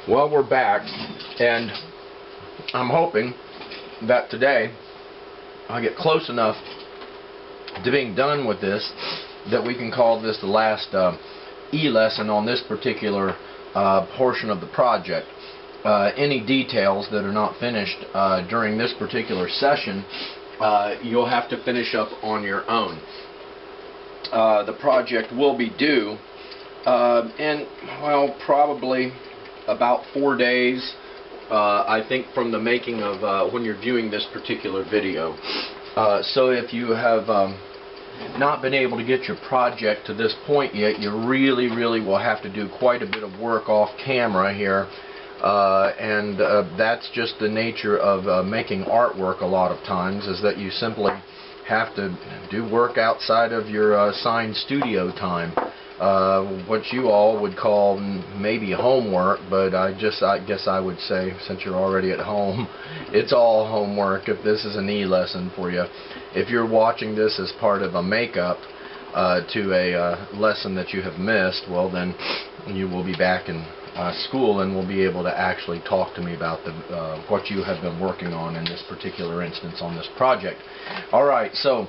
Well, we're back, and I'm hoping that today I'll get close enough to being done with this that we can call this the last e-lesson on this particular portion of the project. Any details that are not finished during this particular session, you'll have to finish up on your own. The project will be due in, well, probably about 4 days, I think, from the making of when you're viewing this particular video. So if you have not been able to get your project to this point yet, you really will have to do quite a bit of work off camera here. And that's just the nature of making artwork a lot of times, is that you simply have to do work outside of your assigned studio time. What you all would call maybe homework, but I guess I would say, since you're already at home, it's all homework if this is an e-lesson for you. If you're watching this as part of a makeup to a lesson that you have missed, well, then you will be back in school and will be able to actually talk to me about what you have been working on in this particular instance on this project. Alright, so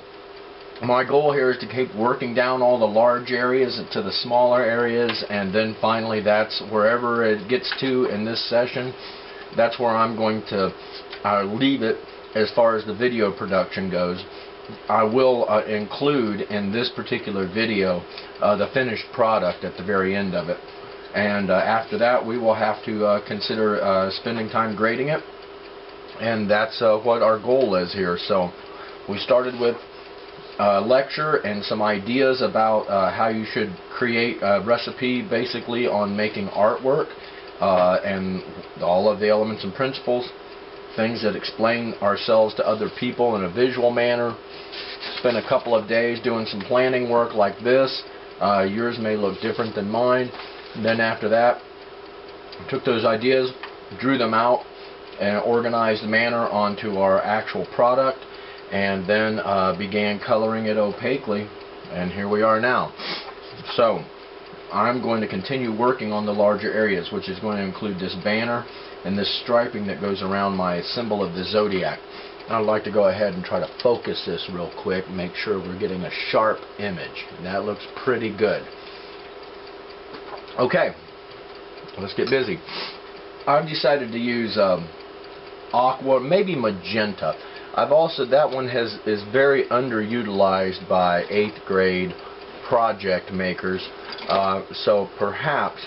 my goal here is to keep working down all the large areas to the smaller areas, and then finally that's wherever it gets to in this session, that's where I'm going to leave it as far as the video production goes. I will include in this particular video the finished product at the very end of it, and after that we will have to consider spending time grading it, and that's what our goal is here. So we started with lecture and some ideas about how you should create a recipe basically on making artwork, and all of the elements and principles, things that explain ourselves to other people in a visual manner. Spent a couple of days doing some planning work like this. Yours may look different than mine. And then after that, took those ideas, drew them out in an organized manner onto our actual product, and then began coloring it opaquely, and here we are now. So I'm going to continue working on the larger areas, which is going to include this banner and this striping that goes around my symbol of the zodiac. I'd like to go ahead and try to focus this real quick, make sure we're getting a sharp image. That looks pretty good. Okay, let's get busy. I've decided to use aqua, maybe magenta. I've also, that one is very underutilized by 8th grade project makers, so perhaps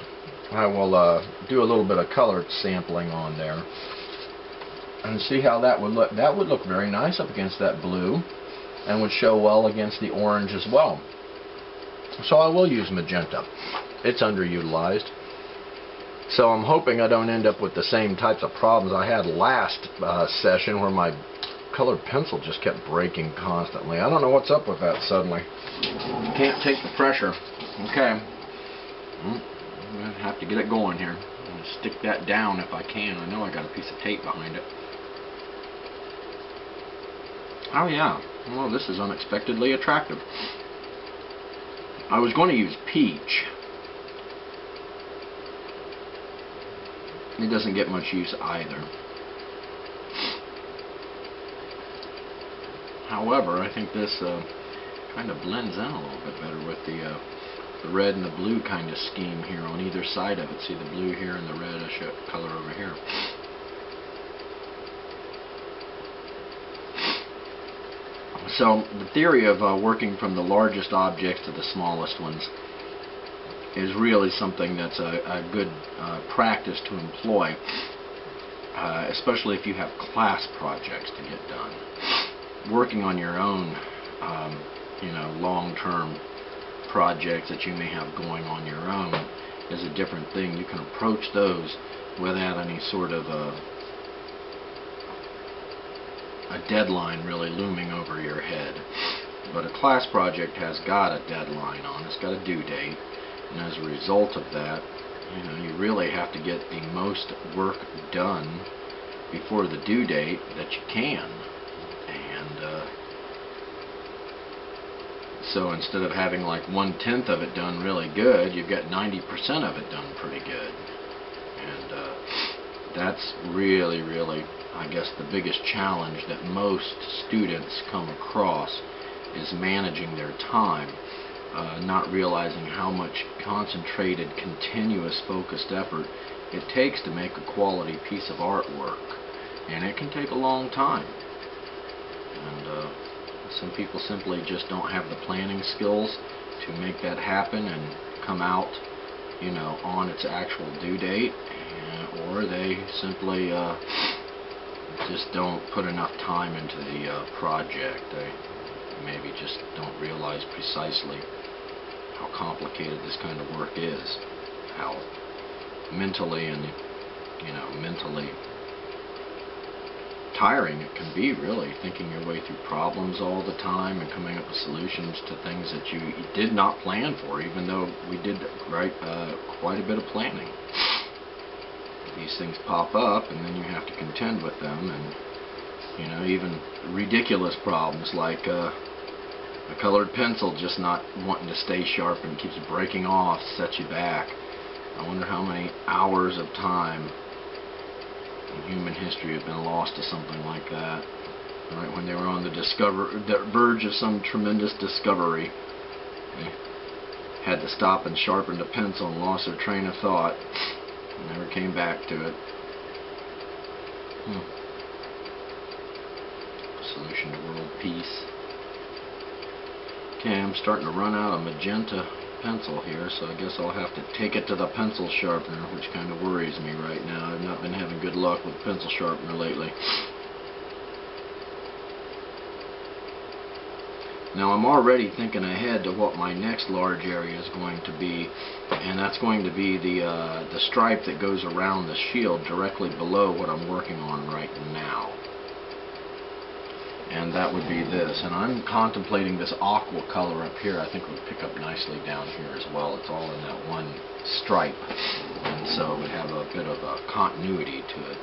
I will do a little bit of color sampling on there and see how that would look. That would look very nice up against that blue and would show well against the orange as well. So I will use magenta. It's underutilized. So I'm hoping I don't end up with the same types of problems I had last session, where my colored pencil just kept breaking constantly. I don't know what's up with that suddenly. Can't take the pressure. Okay. I'm going to have to get it going here. I'm going to stick that down if I can. I know I got a piece of tape behind it. Oh yeah. Well, this is unexpectedly attractive. I was going to use peach. It doesn't get much use either. However, I think this kind of blends in a little bit better with the red and the blue kind of scheme here on either side of it. See the blue here and the red color over here. So the theory of working from the largest objects to the smallest ones is really something that's a good practice to employ, especially if you have class projects to get done. Working on your own, long-term projects that you may have going on your own is a different thing. You can approach those without any sort of a deadline really looming over your head. But a class project has got a deadline on it. It's got a due date, and as a result of that, you really have to get the most work done before the due date that you can. And so instead of having like 1/10 of it done really good, you've got 90% of it done pretty good. And that's really, I guess, the biggest challenge that most students come across, is managing their time, not realizing how much concentrated, continuous, focused effort it takes to make a quality piece of artwork. And it can take a long time. And some people simply just don't have the planning skills to make that happen and come out, you know, on its actual due date, or they simply just don't put enough time into the project. They maybe just don't realize precisely how complicated this kind of work is, how mentally and, you know, mentally tiring it can be, really, thinking your way through problems all the time and coming up with solutions to things that you did not plan for, even though we did quite a bit of planning. These things pop up, and then you have to contend with them, and, you know, even ridiculous problems like a colored pencil just not wanting to stay sharp and keeps breaking off, sets you back. I wonder how many hours of time in human history have been lost to something like that. Right when they were on the verge of some tremendous discovery, they had to stop and sharpen the pencil and lost their train of thought. Never came back to it. Solution to world peace. Okay, I'm starting to run out of magenta pencil here, so I guess I'll have to take it to the pencil sharpener, which kind of worries me right now. I've not been having good luck with pencil sharpener lately. Now I'm already thinking ahead to what my next large area is going to be, and that's going to be the stripe that goes around the shield directly below what I'm working on right now. And that would be this. And I'm contemplating this aqua color up here. I think would pick up nicely down here as well. It's all in that one stripe, and so it would have a bit of a continuity to it,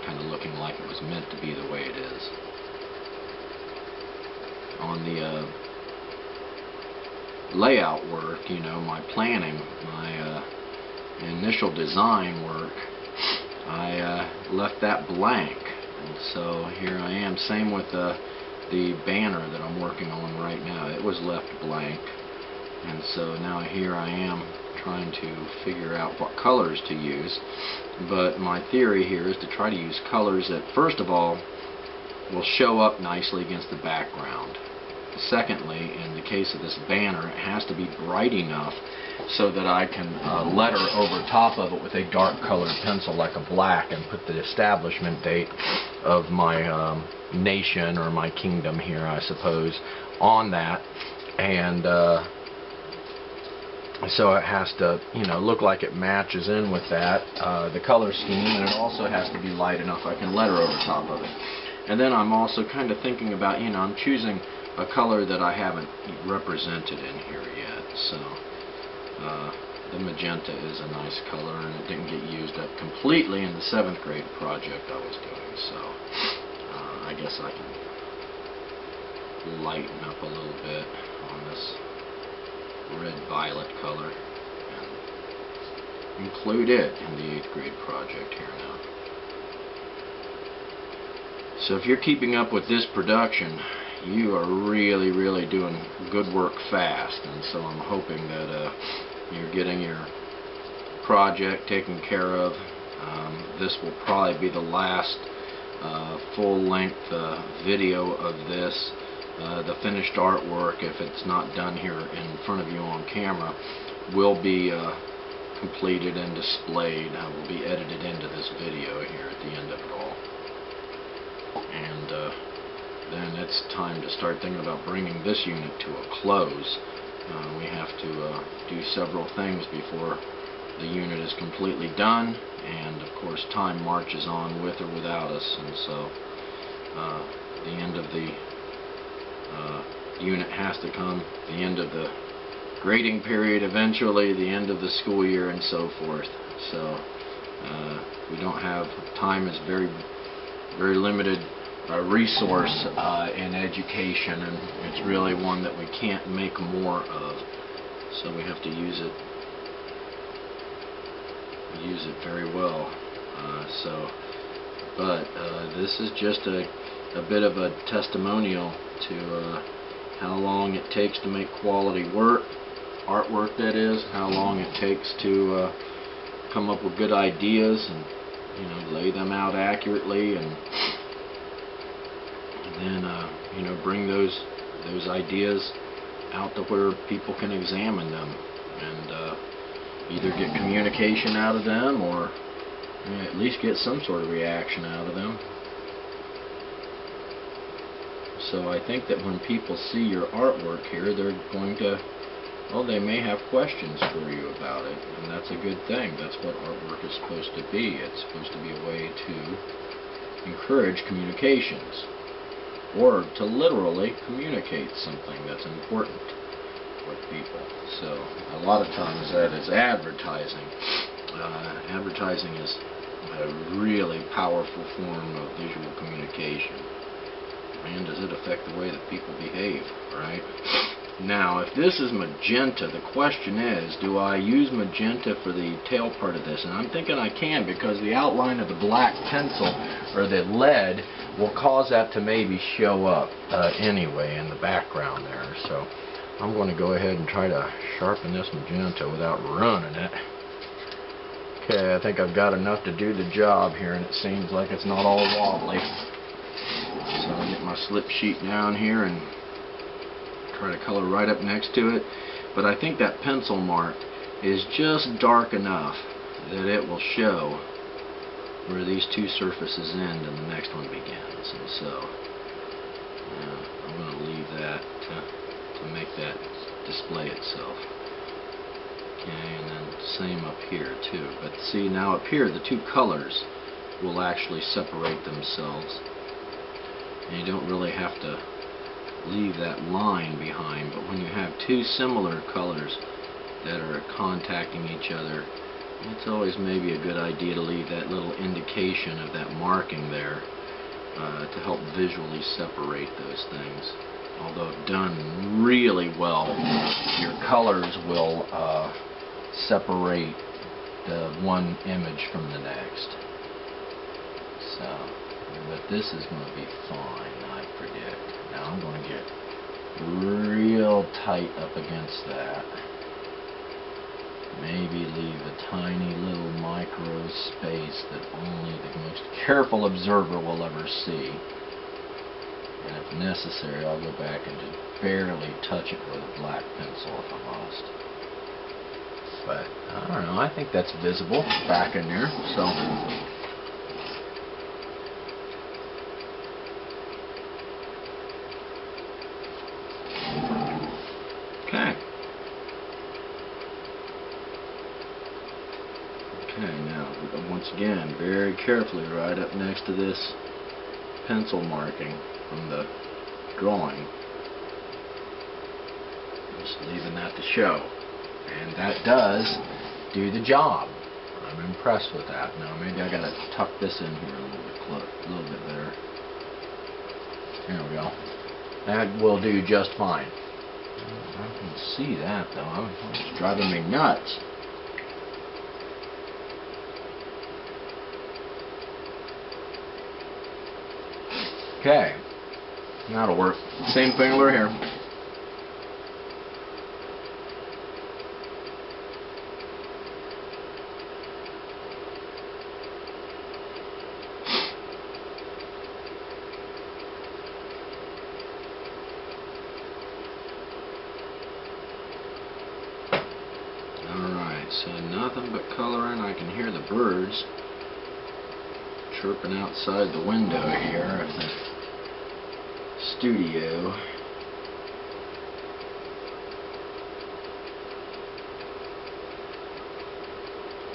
kind of looking like it was meant to be the way it is. On the layout work, you know, my planning, my initial design work, I left that blank. And so here I am, same with the banner that I'm working on right now. It was left blank, and so now here I am trying to figure out what colors to use. But my theory here is to try to use colors that, first of all, will show up nicely against the background. Secondly, in the case of this banner, it has to be bright enough so that I can letter over top of it with a dark colored pencil like a black, and put the establishment date of my nation or my kingdom here, I suppose, on that. And so it has to, you know, look like it matches in with that, the color scheme, and it also has to be light enough I can letter over top of it. And then I'm also kind of thinking about, you know, I'm choosing a color that I haven't represented in here yet. So the magenta is a nice color, and it didn't get used up completely in the 7th grade project I was doing. So I guess I can lighten up a little bit on this red-violet color and include it in the 8th grade project here now. So if you're keeping up with this production, you are really doing good work fast, and so I'm hoping that you're getting your project taken care of. This will probably be the last full-length video of this. The finished artwork, if it's not done here in front of you on camera, will be completed and displayed. Will be edited into this video here at the end of it all. And then it's time to start thinking about bringing this unit to a close. We have to do several things before the unit is completely done, and of course time marches on with or without us, and so the end of the unit has to come, the end of the grading period eventually, the end of the school year, and so forth. So we don't have, time is very limited resource in education, and it's really one that we can't make more of, so we have to use it use it very well. But this is just a bit of a testimonial to how long it takes to make quality artwork that is, how long it takes to come up with good ideas and, you know, lay them out accurately, and then you know, bring those ideas out to where people can examine them and either get communication out of them, or at least get some sort of reaction out of them. So I think that when people see your artwork here, they're going to, well, they may have questions for you about it, and that's a good thing. That's what artwork is supposed to be. It's supposed to be a way to encourage communications, or to literally communicate something that's important with people. So a lot of times that is advertising. Advertising is a really powerful form of visual communication. Man, does it affect the way that people behave, right? Now, if this is magenta, the question is, do I use magenta for the tail part of this? And I'm thinking I can, because the outline of the black pencil, or the lead, will cause that to maybe show up anyway in the background there. So I'm going to go ahead and try to sharpen this magenta without ruining it. Okay, I think I've got enough to do the job here, and it seems like it's not all wobbly. So I'll get my slip sheet down here and try to color right up next to it. But I think that pencil mark is just dark enough that it will show where these two surfaces end and the next one begins. And so I'm going to leave that to make that display itself. Okay, and then same up here too. But see, now up here the two colors will actually separate themselves. And you don't really have to leave that line behind, but when you have two similar colors that are contacting each other, it's always maybe a good idea to leave that little indication of that marking there to help visually separate those things. Although if done really well, your colors will separate the one image from the next. So, but this is going to be fine, I predict. Now I'm going to get real tight up against that. Maybe leave a tiny little micro space that only the most careful observer will ever see. And if necessary, I'll go back and just barely touch it with a black pencil if I must. But I don't know, I think that's visible back in there. So once again, very carefully right up next to this pencil marking from the drawing. Just leaving that to show. And that does do the job. I'm impressed with that. Now maybe I gotta tuck this in here a little bit better. There we go. That will do just fine. I can see that though. It's driving me nuts. Okay, that'll work. Same thing over here. Alright, so nothing but coloring. I can hear the birds chirping outside the window here of the studio.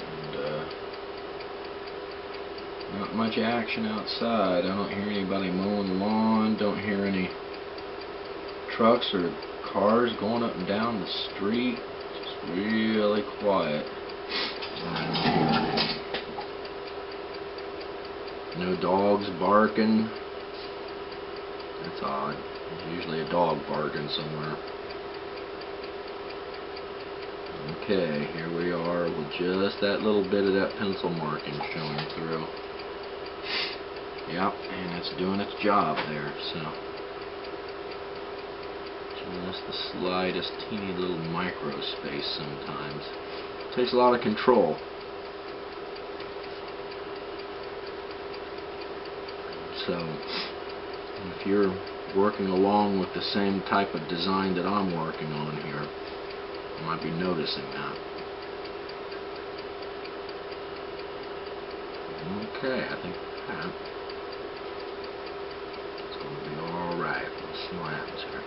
And not much action outside. I don't hear anybody mowing the lawn, don't hear any trucks or cars going up and down the street. Just really quiet around here. No dogs barking. That's odd. There's usually a dog barking somewhere. Okay, here we are with just that little bit of that pencil marking showing through. Yep, and it's doing its job there, so just the slightest teeny little micro space sometimes. Takes a lot of control. So if you're working along with the same type of design that I'm working on here, you might be noticing that. Okay, I think that it's going to be alright. Let's see what happens here.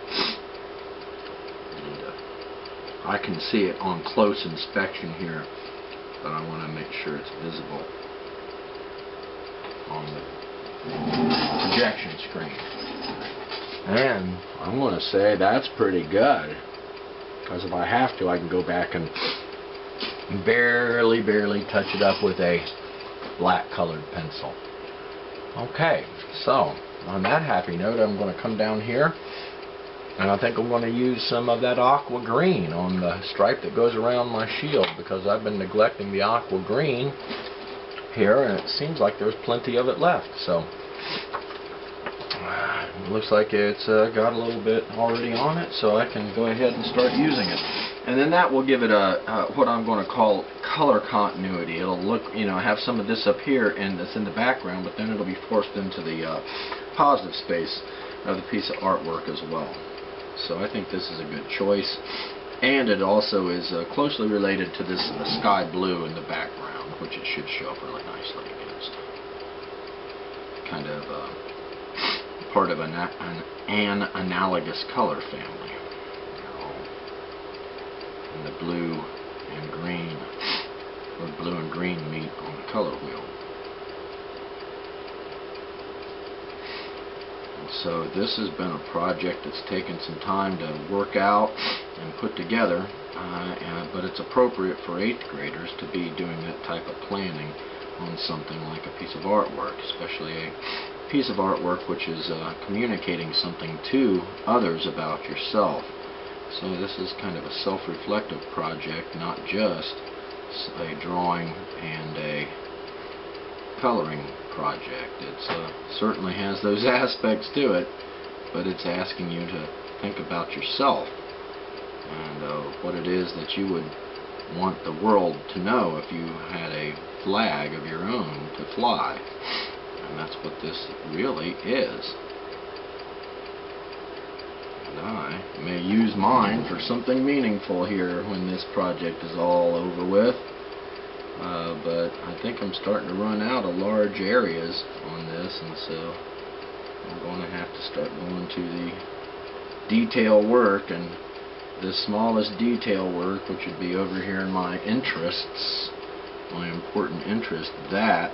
And, I can see it on close inspection here, but I want to make sure it's visible on the projection screen. And I'm going to say that's pretty good, because if I have to, I can go back and barely touch it up with a black colored pencil. Okay, so on that happy note, I'm going to come down here, and I think I'm going to use some of that aqua green on the stripe that goes around my shield, because I've been neglecting the aqua green here, and it seems like there's plenty of it left. So it looks like it's got a little bit already on it, so I can go ahead and start using it. And then that will give it a what I'm going to call color continuity. It'll look, have some of this up here and that's in the background, but then it'll be forced into the positive space of the piece of artwork as well. So I think this is a good choice, and it also is closely related to this sky blue in the background, which it should show up really nicely against. Kind of part of an analogous color family. And the blue and green, or blue and green meet on the color wheel. And so this has been a project that's taken some time to work out and put together, but it's appropriate for 8th graders to be doing that type of planning on something like a piece of artwork, especially a piece of artwork which is communicating something to others about yourself. So this is kind of a self-reflective project, not just a drawing and a coloring project. It certainly has those aspects to it, but it's asking you to think about yourself and what it is that you would want the world to know if you had a flag of your own to fly. And that's what this really is. And I may use mine for something meaningful here when this project is all over with. But I think I'm starting to run out of large areas on this, and so I'm going to have to start going to the detail work, and the smallest detail work, which would be over here in my interests, my important interest, that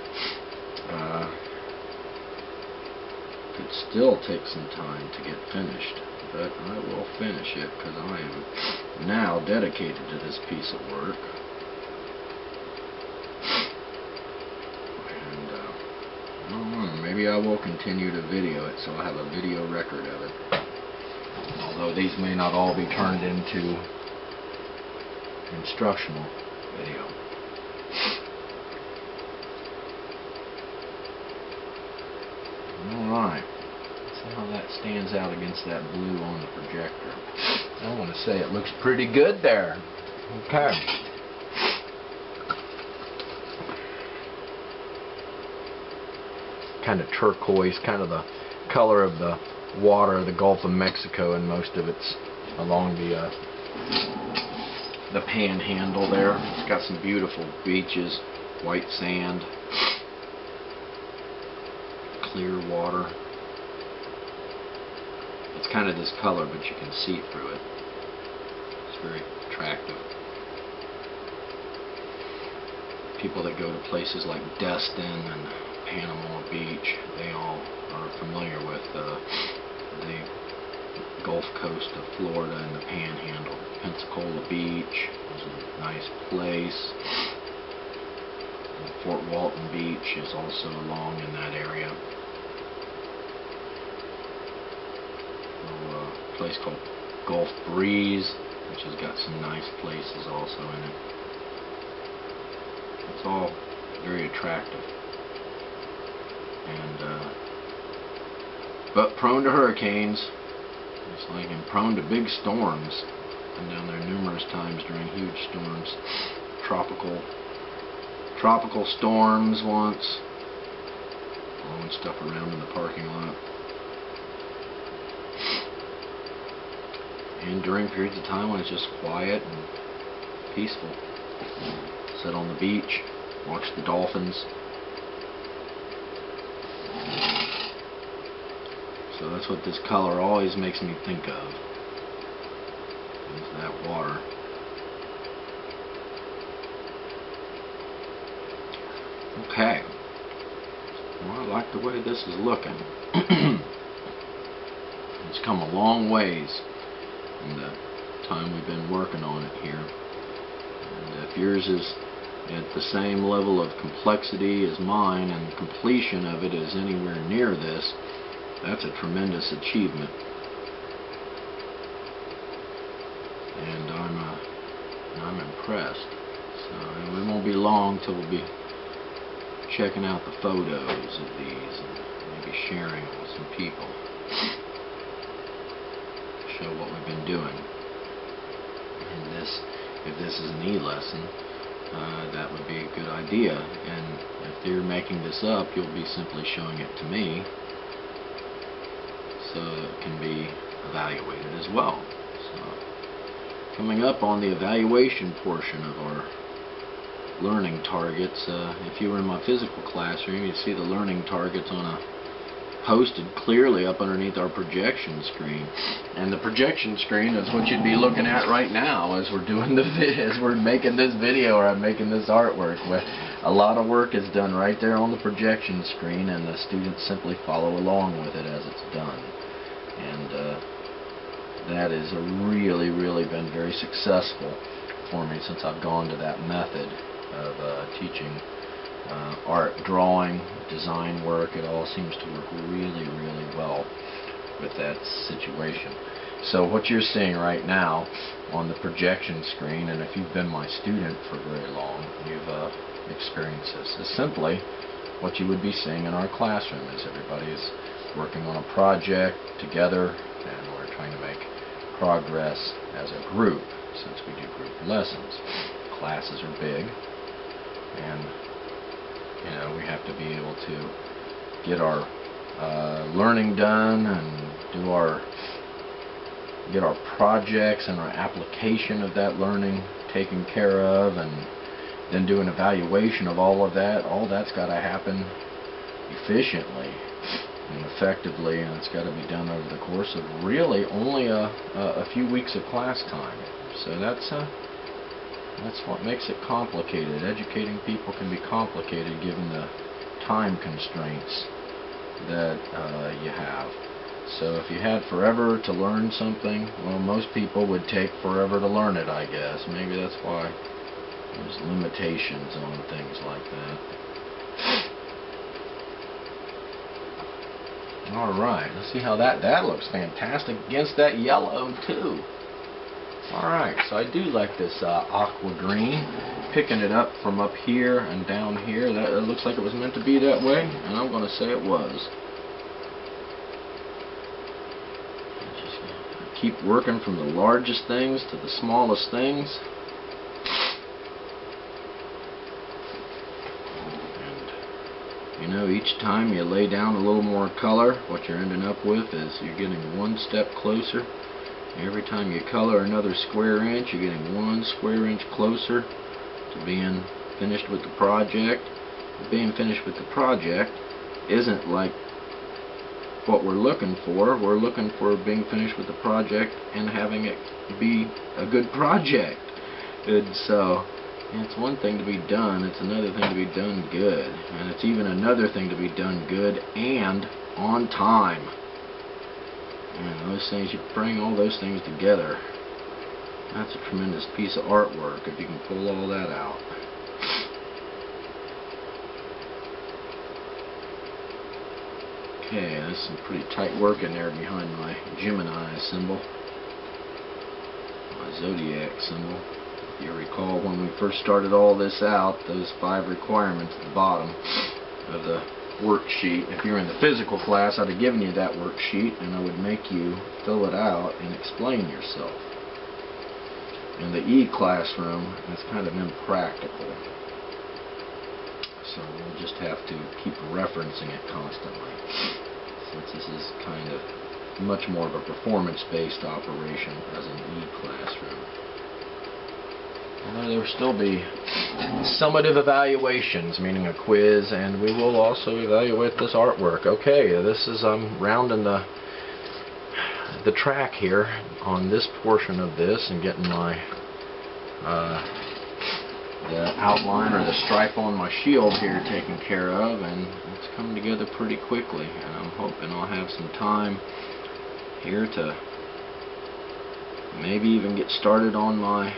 could still take some time to get finished, but I will finish it because I am now dedicated to this piece of work. And maybe I will continue to video it so I have a video record of it, although these may not all be turned into instructional video. Alright, see how that stands out against that blue on the projector. I want to say it looks pretty good there. Okay. Kind of turquoise, kind of the color of the water of the Gulf of Mexico, and most of it's along the panhandle there. It's got some beautiful beaches, white sand, clear water. It's kind of this color, but you can see through it. It's very attractive. People that go to places like Destin and Panama Beach, they all are familiar with the Gulf Coast of Florida and the Panhandle. Pensacola Beach is a nice place. And Fort Walton Beach is also along in that area. A place called Gulf Breeze, which which has got some nice places also in it. It's all very attractive. And but prone to hurricanes, it's like, and prone to big storms. Been down there numerous times during huge storms, tropical storms once, blowing stuff around in the parking lot. And during periods of time when it's just quiet and peaceful. Sit on the beach, watch the dolphins. So that's what this color always makes me think of, is that water. Okay. Well, I like the way this is looking. It's come a long ways in the time we've been working on it here. And if yours is at the same level of complexity as mine and completion of it is anywhere near this, that's a tremendous achievement. And I'm impressed. So it won't be long till we'll be checking out the photos of these and maybe sharing them with some people. Show what we've been doing. And if this is an e-lesson, that would be a good idea. And if you're making this up, you'll be simply showing it to me, so it can be evaluated as well. So, coming up on the evaluation portion of our learning targets, if you were in my physical classroom, you'd see the learning targets posted clearly up underneath our projection screen. And the projection screen is what you'd be looking at right now as we're doing as we're making this video, or I'm making this artwork, where a lot of work is done right there on the projection screen, and the students simply follow along with it as it's done. And that has really been very successful for me since I've gone to that method of teaching art, drawing, design work. It all seems to work really well with that situation. So what you're seeing right now on the projection screen, and if you've been my student for very long, you've experienced this, is simply what you would be seeing in our classroom. Is everybody's working on a project together, and we're trying to make progress as a group, since we do group lessons. Classes are big, and we have to be able to get our learning done and get our projects and our application of that learning taken care of, and then do an evaluation of all of that. All that's got to happen efficiently and effectively, and it's got to be done over the course of really only a few weeks of class time. So that's what makes it complicated. Educating people can be complicated given the time constraints that you have. So if you had forever to learn something, well, most people would take forever to learn it, I guess. Maybe that's why there's limitations on things like that. Alright, let's see how that looks fantastic against that yellow too. Alright, so I do like this aqua green, picking it up from up here and down here. That it looks like it was meant to be that way, and I'm going to say it was. Just keep working from the largest things to the smallest things. And each time you lay down a little more color, what you're ending up with is you're getting one step closer. Every time you color another square inch, you're getting 1 square inch closer to being finished with the project. Being finished with the project isn't like what we're looking for. We're looking for being finished with the project and having it be a good project. And so, it's one thing to be done, it's another thing to be done good. And it's even another thing to be done good and on time. And those things, you bring all those things together, that's a tremendous piece of artwork if you can pull all that out. Okay, there's some pretty tight work in there behind my Gemini symbol. My the zodiac symbol. If you recall, when we first started all this out, those 5 requirements at the bottom of the worksheet, if you're in the physical class, I'd have given you that worksheet and I would make you fill it out and explain yourself. In the E-classroom, it's kind of impractical. So we'll just have to keep referencing it constantly, since this is kind of much more of a performance-based operation as an E-classroom. Although there will still be summative evaluations, meaning a quiz, and we will also evaluate this artwork. Okay, this is rounding the track here on this portion of this and getting my the outline or the stripe on my shield here taken care of, and it's coming together pretty quickly, and I'm hoping I'll have some time here to maybe even get started on my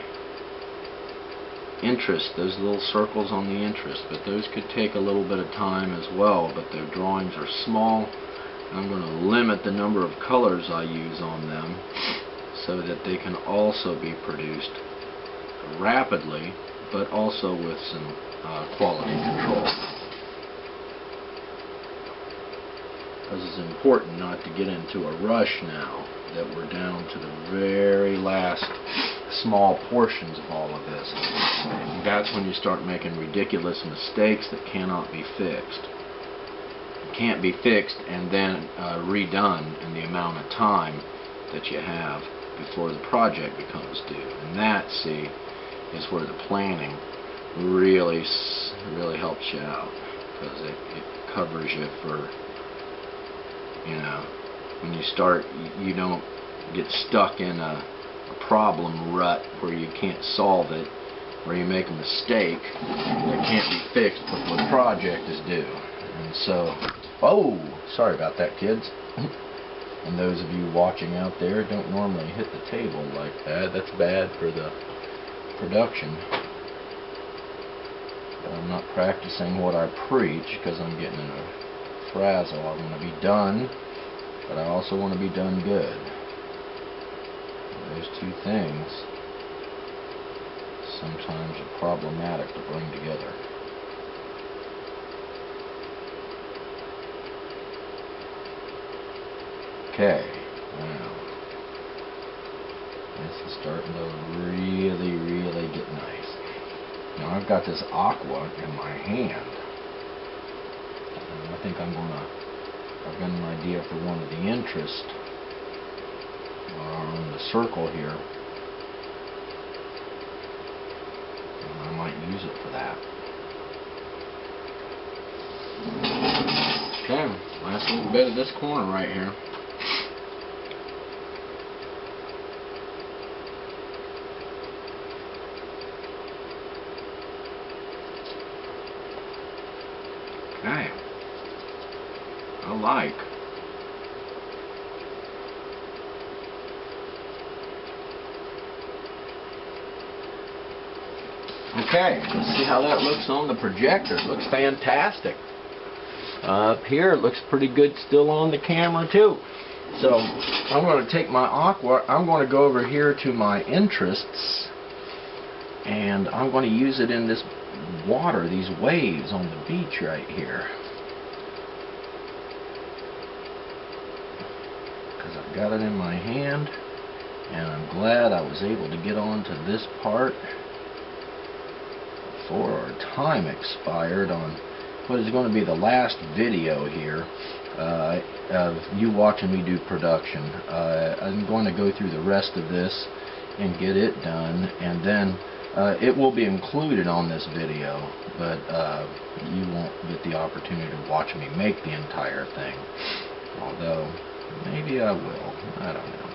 interest, those little circles on the interest, but those could take a little bit of time as well, but their drawings are small. I'm going to limit the number of colors I use on them so that they can also be produced rapidly, but also with some quality control. Because it's important not to get into a rush now that we're down to the very last small portions of all of this. That's when you start making ridiculous mistakes that cannot be fixed. It can't be fixed and then redone in the amount of time that you have before the project becomes due. And that, see, is where the planning really helps you out, because it covers you for, you know, when you start, you don't get stuck in a problem rut where you can't solve it, where you make a mistake that can't be fixed before the project is due. And so, oh, sorry about that, kids. And those of you watching out there, don't normally hit the table like that. That's bad for the production. But I'm not practicing what I preach because I'm getting in a frazzle. I want to be done, but I also want to be done good. And those two things sometimes are problematic to bring together. Okay, now this is starting to really get nice. Now I've got this aqua in my hand, and I think I've got an idea for one of the interest on the circle here, and I might use it for that. Okay, last little bit of this corner right here. Okay, I like. Okay, let's see how that looks on the projector. It looks fantastic. Up here, it looks pretty good still on the camera too. So, I'm going to take my aqua, I'm going to go over here to my interests, and I'm going to use it in this water, these waves on the beach right here, because I've got it in my hand, and I'm glad I was able to get on to this part before our time expired on what is going to be the last video here of you watching me do production. I'm going to go through the rest of this and get it done, and then it will be included on this video, but you won't get the opportunity to watch me make the entire thing. Although, maybe I will. I don't know.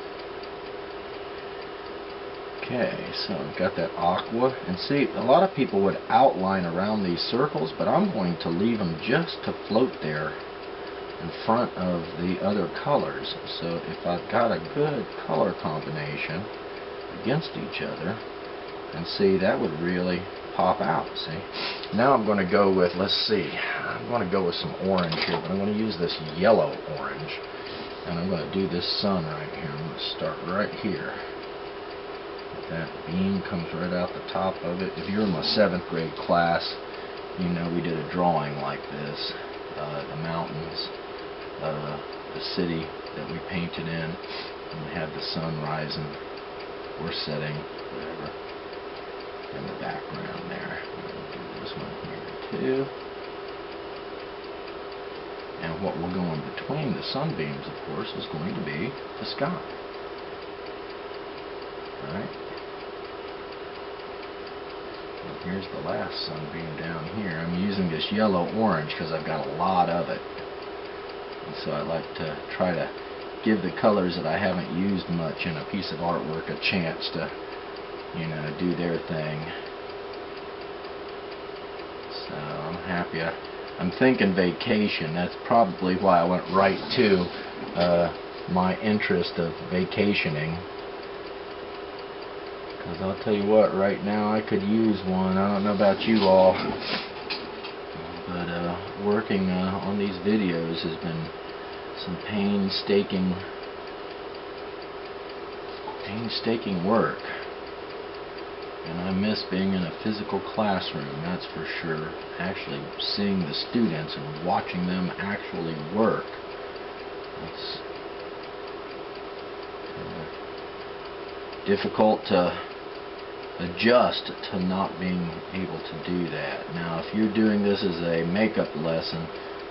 Okay, so I've got that aqua. And see, a lot of people would outline around these circles, but I'm going to leave them just to float there in front of the other colors. So if I've got a good color combination against each other, and see, that would really pop out, see. Now I'm going to go with, let's see, I'm going to go with some orange here, but I'm going to use this yellow orange. And I'm going to do this sun right here. I'm going to start right here. That beam comes right out the top of it. If you're in my 7th grade class, you know we did a drawing like this. The mountains, the city that we painted in, and we had the sun rising or setting, whatever, in the background there. We'll do this one here too. And what will go in between the sunbeams, of course, is going to be the sky. Alright? And here's the last sunbeam down here. I'm using this yellow-orange because I've got a lot of it. And so I like to try to give the colors that I haven't used much in a piece of artwork a chance to, you know, do their thing. So I'm happy. I'm thinking vacation. That's probably why I went right to my interest of vacationing. Because I'll tell you what, right now I could use one. I don't know about you all, but working on these videos has been some painstaking work. And I miss being in a physical classroom, that's for sure. Actually seeing the students and watching them actually work. It's difficult to adjust to not being able to do that. Now, if you're doing this as a makeup lesson,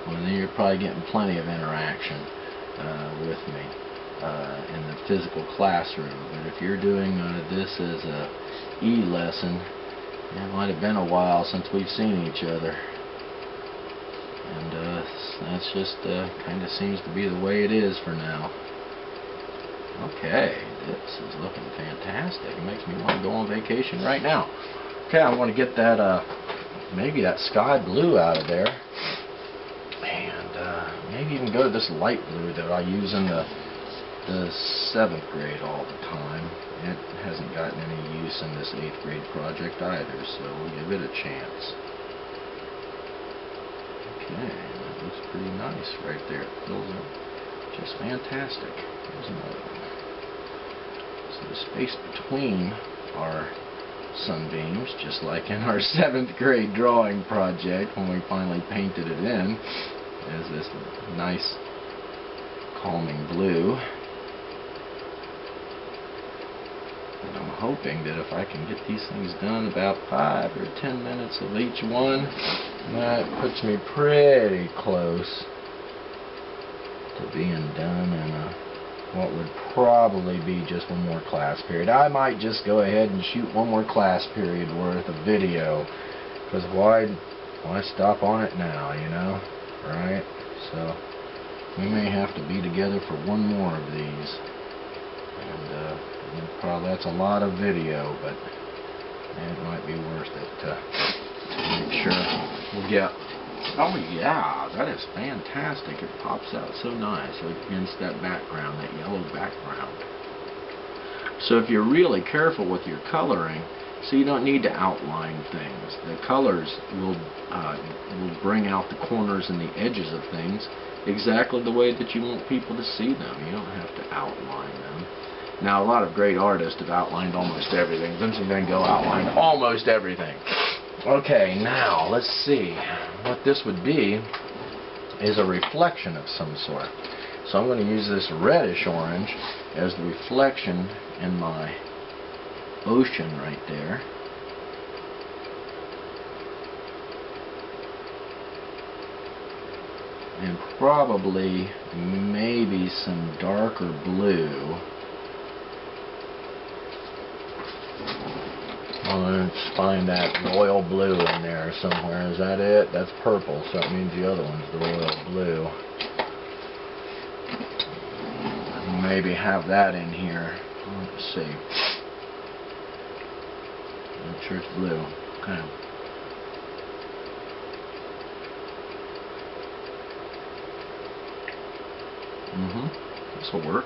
well, then you're probably getting plenty of interaction with me in the physical classroom. But if you're doing this as a e-lesson, it might have been a while since we've seen each other, and that's just kind of seems to be the way it is for now. Okay, this is looking fantastic. It makes me want to go on vacation right now. Okay, I want to get that maybe that sky blue out of there, and maybe even go to this light blue that I use in the 7th grade all the time. It hasn't gotten any use in this 8th grade project either, so we'll give it a chance. Okay, that looks pretty nice right there. It fills up just fantastic. Here's another one. So the space between our sunbeams, just like in our 7th grade drawing project when we finally painted it in, is this nice calming blue. And I'm hoping that if I can get these things done about 5 or 10 minutes of each one, that puts me pretty close to being done in what would probably be just one more class period. I might just go ahead and shoot one more class period worth of video, because why stop on it now, you know, right? So we may have to be together for one more of these, and probably that's a lot of video, but it might be worth it to make sure we get. Oh yeah, that is fantastic. It pops out so nice against that background, that yellow background. So if you're really careful with your coloring, so you don't need to outline things. The colors will bring out the corners and the edges of things exactly the way that you want people to see them. You don't have to outline them. Now, a lot of great artists have outlined almost everything. Vincent Van Gogh outlined almost everything. Okay, now let's see. What this would be is a reflection of some sort. So I'm going to use this reddish orange as the reflection in my ocean right there. And probably maybe some darker blue. Let's find that royal blue in there somewhere. Is that it? That's purple, so that means the other one's the royal blue. Maybe have that in here. Let's see. I'm sure it's blue. Okay. This will work.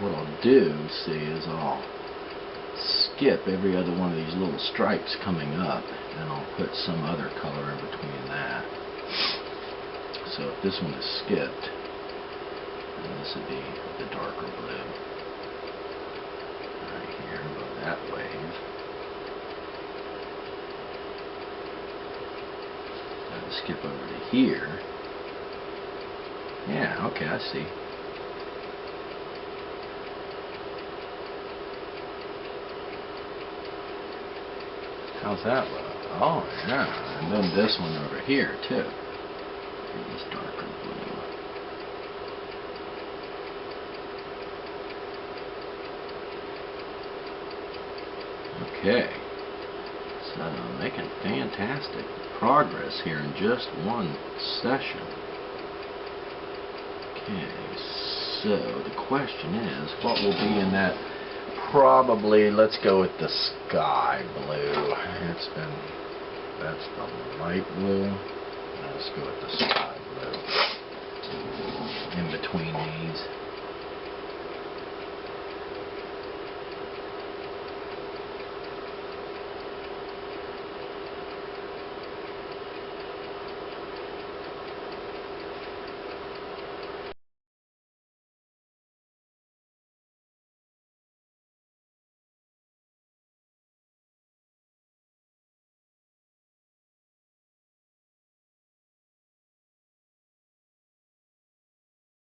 What I'll do, see, is I'll skip every other one of these little stripes coming up, and I'll put some other color in between that. So if this one is skipped, then this would be the darker blue. Right here above that wave. I'll skip over to here. Yeah, okay, I see. How's that look? Oh, yeah. And then this one over here, too. This darker blue. Okay. So, making fantastic progress here in just one session. Okay, so the question is, what will be in that? Probably, let's go with the sky blue. That's the light blue. Let's go with the sky blue. In between these.